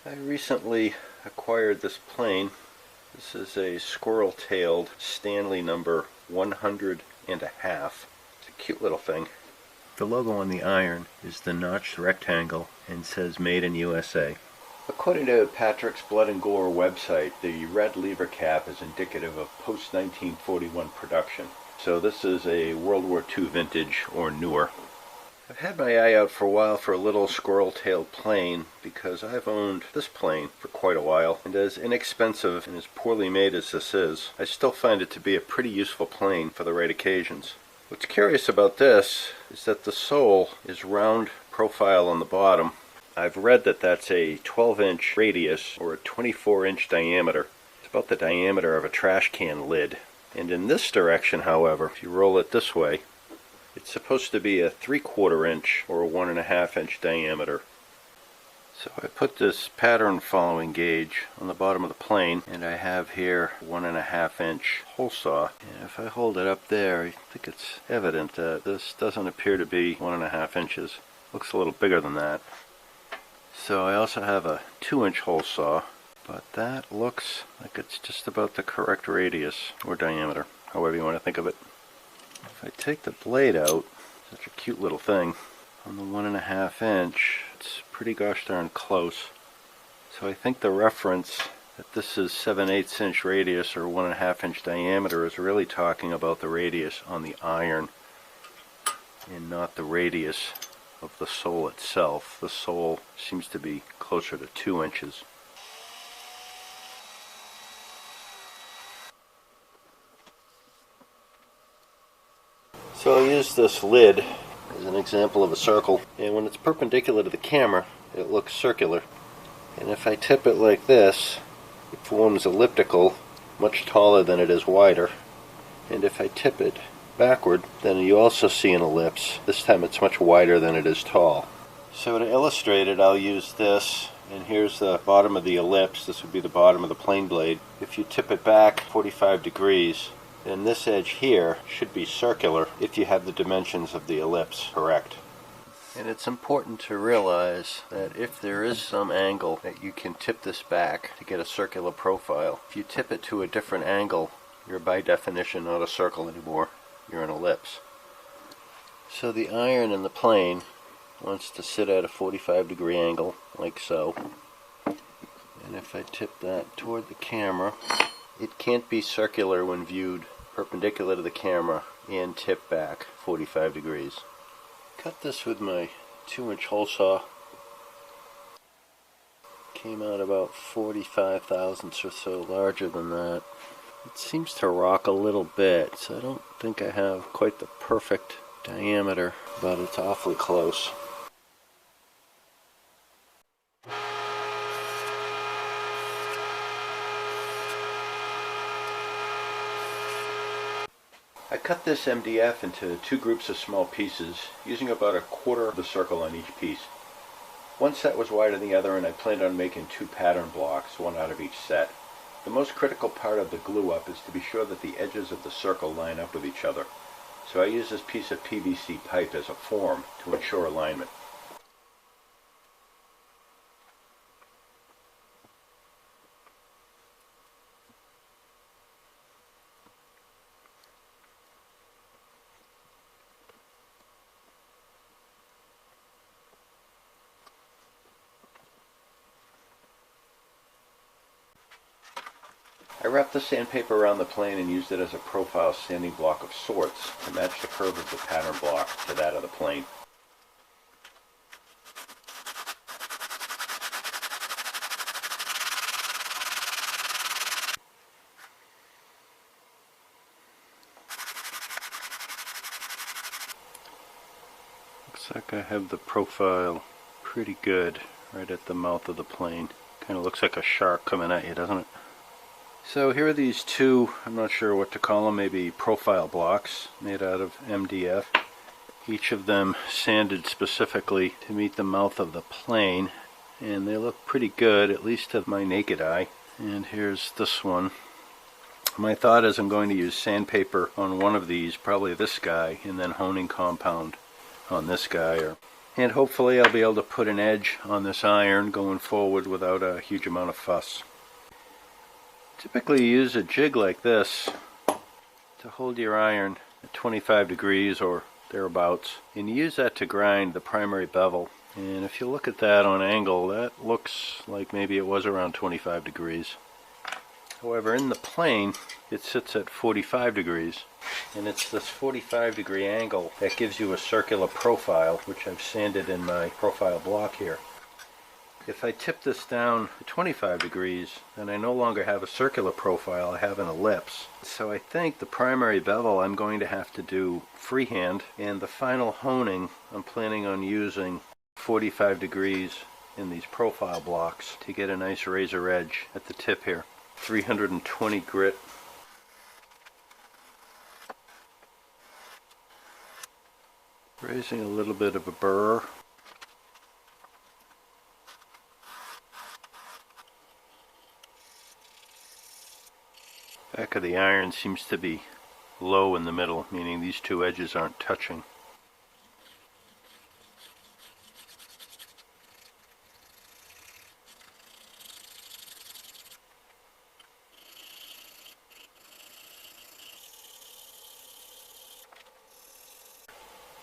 I recently acquired this plane. This is a squirrel-tailed Stanley number 100 and a half. It's a cute little thing. The logo on the iron is the notched rectangle and says Made in USA. According to Patrick's Blood and Gore website, the red lever cap is indicative of post-1941 production. So this is a World War II vintage or newer. I've had my eye out for a while for a little squirrel-tailed plane because I've owned this plane for quite a while, and as inexpensive and as poorly made as this is, I still find it to be a pretty useful plane for the right occasions. What's curious about this is that the sole is round profile on the bottom. I've read that that's a 12-inch radius or a 24-inch diameter. It's about the diameter of a trash can lid. And in this direction, however, if you roll it this way, it's supposed to be a 3/4 inch or a 1.5 inch diameter. So I put this pattern following gauge on the bottom of the plane, and I have here 1.5 inch hole saw. And if I hold it up there, I think it's evident that this doesn't appear to be 1.5 inches. Looks a little bigger than that. So I also have a 2-inch hole saw, but that looks like it's just about the correct radius or diameter, however you want to think of it. If I take the blade out, such a cute little thing, on the 1.5 inch, it's pretty gosh darn close. So I think the reference that this is 7/8 inch radius or 1.5 inch diameter is really talking about the radius on the iron and not the radius of the sole itself. The sole seems to be closer to 2 inches. So I'll use this lid as an example of a circle, and when it's perpendicular to the camera it looks circular, and if I tip it like this it forms elliptical, much taller than it is wider, and if I tip it backward then you also see an ellipse. This time it's much wider than it is tall. So to illustrate it, I'll use this, and here's the bottom of the ellipse. This would be the bottom of the plane blade. If you tip it back 45 degrees, then this edge here should be circular if you have the dimensions of the ellipse correct. And it's important to realize that if there is some angle that you can tip this back to get a circular profile, if you tip it to a different angle, you're by definition not a circle anymore, you're an ellipse. So the iron in the plane wants to sit at a 45-degree angle, like so. And if I tip that toward the camera, it can't be circular when viewed perpendicular to the camera and tip back 45 degrees. Cut this with my 2-inch hole saw. Came out about 45 thousandths or so larger than that. It seems to rock a little bit, so I don't think I have quite the perfect diameter, but it's awfully close. I cut this MDF into 2 groups of small pieces, using about 1/4 of the circle on each piece. One set was wider than the other, and I planned on making 2 pattern blocks, one out of each set. The most critical part of the glue up is to be sure that the edges of the circle line up with each other. So I use this piece of PVC pipe as a form to ensure alignment. I wrapped the sandpaper around the plane and used it as a profile sanding block of sorts to match the curve of the pattern block to that of the plane. Looks like I have the profile pretty good right at the mouth of the plane. Kind of looks like a shark coming at you, doesn't it? So here are these 2, I'm not sure what to call them, maybe profile blocks made out of MDF. Each of them sanded specifically to meet the mouth of the plane, and they look pretty good, at least to my naked eye. And here's this one. My thought is I'm going to use sandpaper on one of these, probably this guy, and then honing compound on this guy, or And hopefully I'll be able to put an edge on this iron going forward without a huge amount of fuss. Typically you use a jig like this to hold your iron at 25 degrees or thereabouts, and you use that to grind the primary bevel. And if you look at that on angle, that looks like maybe it was around 25 degrees. However, in the plane it sits at 45 degrees, and it's this 45 degree angle that gives you a circular profile, which I've sanded in my profile block here. If I tip this down to 25 degrees, then I no longer have a circular profile, I have an ellipse. So I think the primary bevel I'm going to have to do freehand, and the final honing I'm planning on using 45 degrees in these profile blocks to get a nice razor edge at the tip here. 320 grit. Raising a little bit of a burr. Back of the iron seems to be low in the middle, meaning these two edges aren't touching.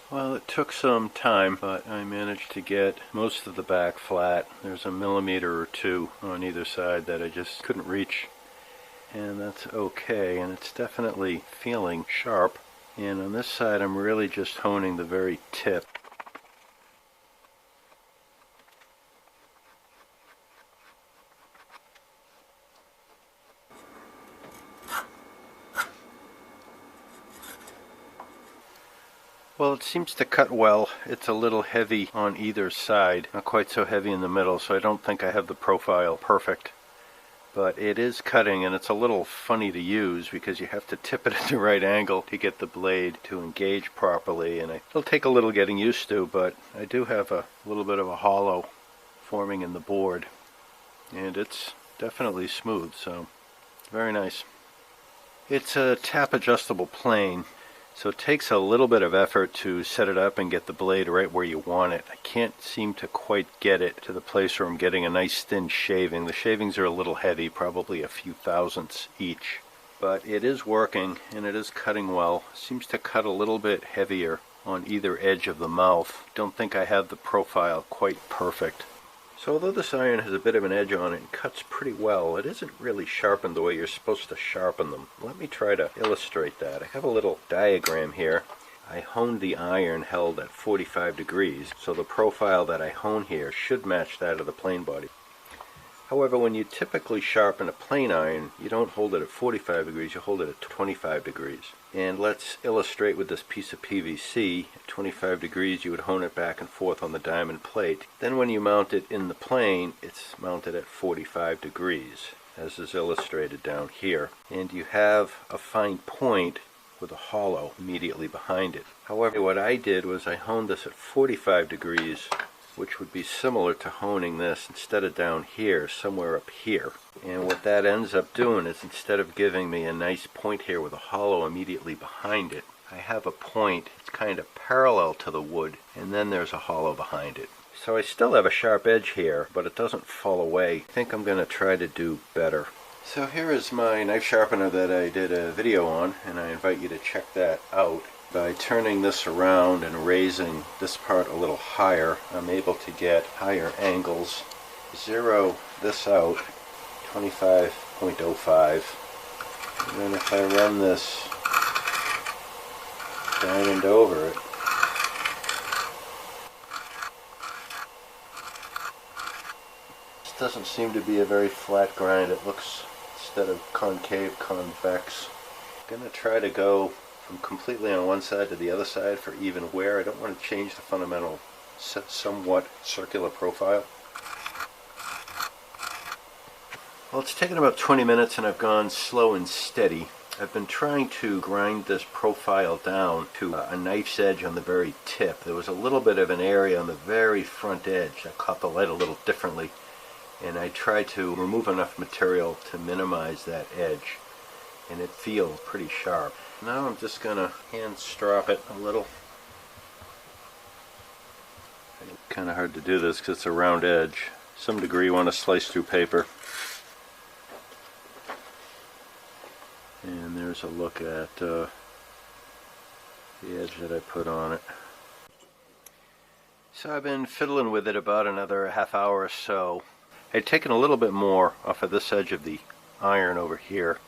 Well, it took some time, but I managed to get most of the back flat. There's a millimeter or two on either side that I just couldn't reach. And that's okay, and it's definitely feeling sharp. And on this side I'm really just honing the very tip. Well, it seems to cut well. It's a little heavy on either side, not quite so heavy in the middle, so I don't think I have the profile perfect. But it is cutting, and it's a little funny to use because you have to tip it at the right angle to get the blade to engage properly, and it'll take a little getting used to, but I do have a little bit of a hollow forming in the board, and it's definitely smooth, so very nice. It's a tap adjustable plane, so it takes a little bit of effort to set it up and get the blade right where you want it. I can't seem to quite get it to the place where I'm getting a nice thin shaving. The shavings are a little heavy, probably a few thousandths each. But it is working, and it is cutting well. Seems to cut a little bit heavier on either edge of the mouth. Don't think I have the profile quite perfect. So although this iron has a bit of an edge on it and cuts pretty well, it isn't really sharpened the way you're supposed to sharpen them. Let me try to illustrate that. I have a little diagram here. I honed the iron held at 45 degrees, so the profile that I hone here should match that of the plane body. However, when you typically sharpen a plane iron, you don't hold it at 45 degrees, you hold it at 25 degrees. And let's illustrate with this piece of PVC. At 25 degrees you would hone it back and forth on the diamond plate. Then when you mount it in the plane, it's mounted at 45 degrees, as is illustrated down here. And you have a fine point with a hollow immediately behind it. However, what I did was I honed this at 45 degrees, which would be similar to honing this instead of down here, somewhere up here. And what that ends up doing is instead of giving me a nice point here with a hollow immediately behind it, I have a point that's kind of parallel to the wood, and then there's a hollow behind it. So I still have a sharp edge here, but it doesn't fall away. I think I'm going to try to do better. So here is my knife sharpener that I did a video on, and I invite you to check that out. By turning this around and raising this part a little higher, I'm able to get higher angles. Zero this out, 25.05. And then if I run this diamond over it, this doesn't seem to be a very flat grind. It looks, instead of concave, convex. I'm going to try to go from completely on one side to the other side for even wear. I don't want to change the fundamental somewhat circular profile. Well, it's taken about 20 minutes and I've gone slow and steady. I've been trying to grind this profile down to a knife's edge on the very tip. There was a little bit of an area on the very front edge that caught the light a little differently, and I tried to remove enough material to minimize that edge, and it feels pretty sharp. Now I'm just going to hand strop it a little. I Kind of hard to do this because it's a round edge. Some degree you want to slice through paper. And there's a look at the edge that I put on it. So I've been fiddling with it about another half hour or so. I'd taken a little bit more off of this edge of the iron over here.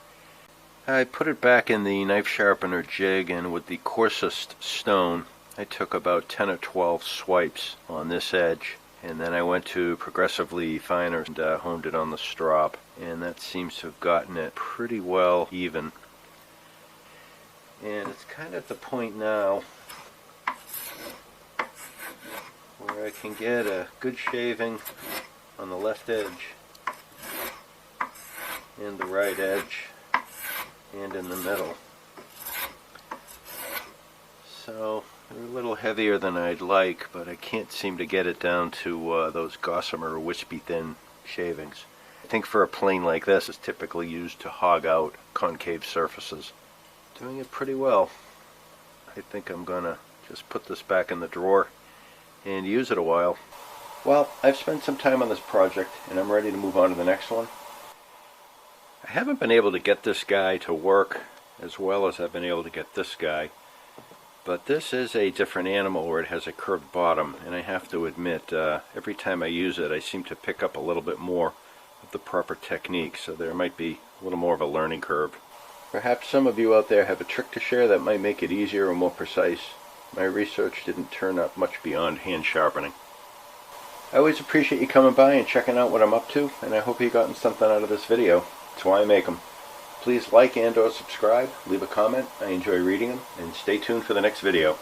I put it back in the knife sharpener jig, and with the coarsest stone I took about 10 or 12 swipes on this edge, and then I went to progressively finer and honed it on the strop, and that seems to have gotten it pretty well even. And it's kind of at the point now where I can get a good shaving on the left edge and the right edge and in the middle. So they're a little heavier than I'd like, but I can't seem to get it down to those gossamer wispy thin shavings. I think for a plane like this, it's typically used to hog out concave surfaces. Doing it pretty well. I think I'm gonna just put this back in the drawer and use it a while. Well, I've spent some time on this project and I'm ready to move on to the next one. I haven't been able to get this guy to work as well as I've been able to get this guy. But this is a different animal where it has a curved bottom, and I have to admit, every time I use it I seem to pick up a little bit more of the proper technique, so there might be a little more of a learning curve. Perhaps some of you out there have a trick to share that might make it easier or more precise. My research didn't turn up much beyond hand sharpening. I always appreciate you coming by and checking out what I'm up to, and I hope you've gotten something out of this video. That's why I make them. Please like and/or subscribe, leave a comment. I enjoy reading them, and stay tuned for the next video.